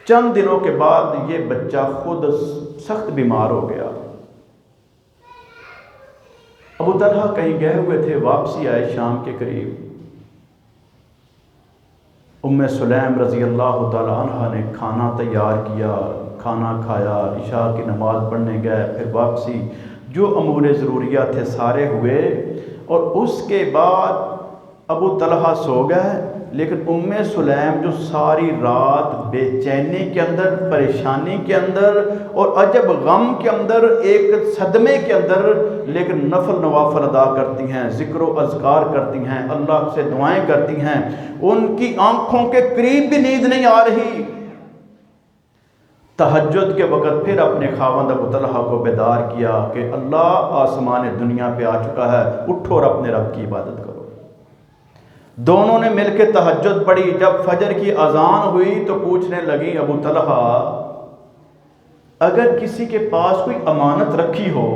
چند دنوں کے بعد یہ بچہ خود سخت بیمار ہو گیا۔ ابو طلحہ کہیں گئے ہوئے تھے، واپسی آئے شام کے قریب۔ ام سلیم رضی اللہ تعالیٰ عنہ نے کھانا تیار کیا، کھانا کھایا، عشاء کی نماز پڑھنے گئے، پھر واپسی، جو امور ضروریہ تھے سارے ہوئے، اور اس کے بعد ابو طلحہ سو گئے، لیکن ام سلیم جو ساری رات بے چینی کے اندر، پریشانی کے اندر اور عجب غم کے اندر، ایک صدمے کے اندر، لیکن نفل نوافل ادا کرتی ہیں، ذکر و اذکار کرتی ہیں، اللہ سے دعائیں کرتی ہیں، ان کی آنکھوں کے قریب بھی نیند نہیں آ رہی۔ تہجد کے وقت پھر اپنے خاوند ابو طلحہ کو بیدار کیا کہ اللہ آسمان دنیا پہ آ چکا ہے، اٹھو اور اپنے رب کی عبادت کرو۔ دونوں نے مل کے تہجد پڑھی۔ جب فجر کی اذان ہوئی تو پوچھنے لگی ابو طلحہ، اگر کسی کے پاس کوئی امانت رکھی ہو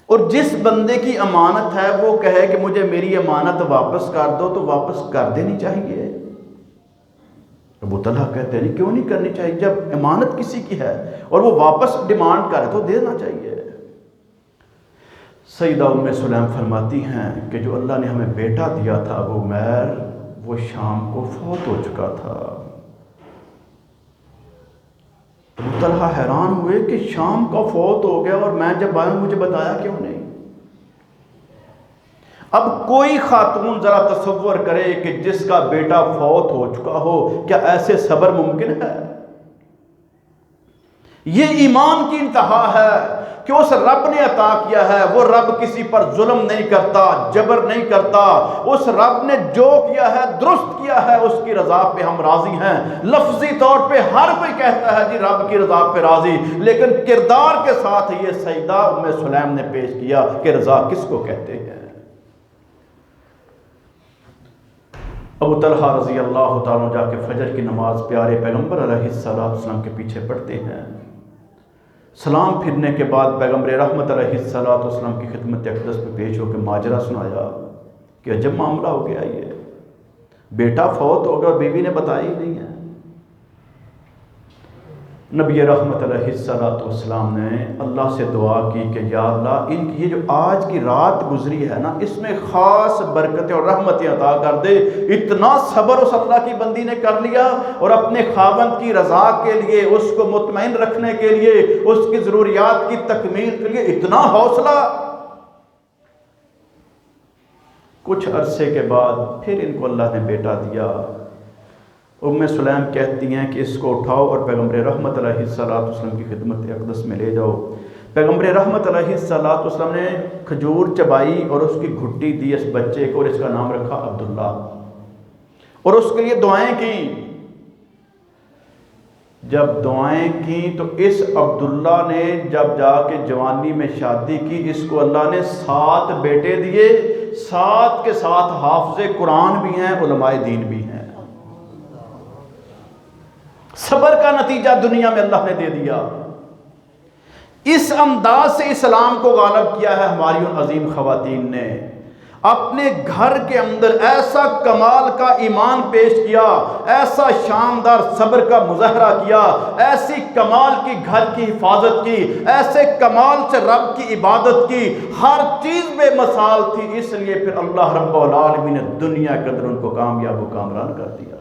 اور جس بندے کی امانت ہے وہ کہے کہ مجھے میری امانت واپس کر دو، تو واپس کر دینی چاہیے؟ ابو طلحہ کہتے ہیں کیوں نہیں کرنی چاہیے؟ جب امانت کسی کی ہے اور وہ واپس ڈیمانڈ کرے تو دینا چاہیے۔ سیدہ ام سلیم فرماتی ہیں کہ جو اللہ نے ہمیں بیٹا دیا تھا ابو عمیر، وہ شام کو فوت ہو چکا تھا۔ ابو طلحہ حیران ہوئے کہ شام کا فوت ہو گیا اور میں جب آیا مجھے بتایا کیوں نہیں؟ اب کوئی خاتون ذرا تصور کرے کہ جس کا بیٹا فوت ہو چکا ہو، کیا ایسے صبر ممکن ہے؟ یہ ایمان کی انتہا ہے کہ اس رب نے عطا کیا ہے، وہ رب کسی پر ظلم نہیں کرتا، جبر نہیں کرتا، اس رب نے جو کیا ہے درست کیا ہے، اس کی رضا پہ ہم راضی ہیں۔ لفظی طور پہ ہر کوئی کہتا ہے جی رب کی رضا پہ راضی، لیکن کردار کے ساتھ یہ سیدہ ام سلیم نے پیش کیا کہ رضا کس کو کہتے ہیں۔ ابو طلحہ رضی اللہ تعالیٰ جا کے فجر کی نماز پیارے پیغمبر علیہ السلام کے پیچھے پڑھتے ہیں۔ سلام پھرنے کے بعد پیغمبر رحمت علیہ السلام کی خدمت اقدس پہ پیش ہو کے ماجرا سنایا کہ عجب معاملہ ہو گیا، یہ بیٹا فوت ہو گیا اور بیوی نے بتایا ہی نہیں ہے۔ نبی رحمت علیہ السلام نے اللہ سے دعا کی کہ یا اللہ ان کی یہ جو آج کی رات گزری ہے نا، اس میں خاص برکتیں اور رحمتیں عطا کر دے۔ اتنا صبر اس اللہ کی بندی نے کر لیا اور اپنے خاوند کی رضا کے لیے، اس کو مطمئن رکھنے کے لیے، اس کی ضروریات کی تکمیل کے لیے اتنا حوصلہ۔ کچھ عرصے کے بعد پھر ان کو اللہ نے بیٹا دیا۔ ام سلیم کہتی ہیں کہ اس کو اٹھاؤ اور پیغمبر رحمت علیہ السلام کی خدمت اقدس میں لے جاؤ۔ پیغمبر رحمت علیہ السلام نے کھجور چبائی اور اس کی گھٹی دی اس بچے کو اور اس کا نام رکھا عبداللہ، اور اس کے لیے دعائیں کی۔ جب دعائیں کی تو اس عبداللہ نے جب جا کے جوانی میں شادی کی، اس کو اللہ نے 7 بیٹے دیے، 7 کے ساتھ حافظ قرآن بھی ہیں، علماء دین بھی ہیں۔ صبر کا نتیجہ دنیا میں اللہ نے دے دیا۔ اس انداز سے اسلام کو غالب کیا ہے ہماری ان عظیم خواتین نے۔ اپنے گھر کے اندر ایسا کمال کا ایمان پیش کیا، ایسا شاندار صبر کا مظاہرہ کیا، ایسی کمال کی گھر کی حفاظت کی، ایسے کمال سے رب کی عبادت کی، ہر چیز بے مثال تھی۔ اس لیے پھر اللہ رب العالمین نے دنیا کے اندر ان کو کامیاب و کامران کر دیا۔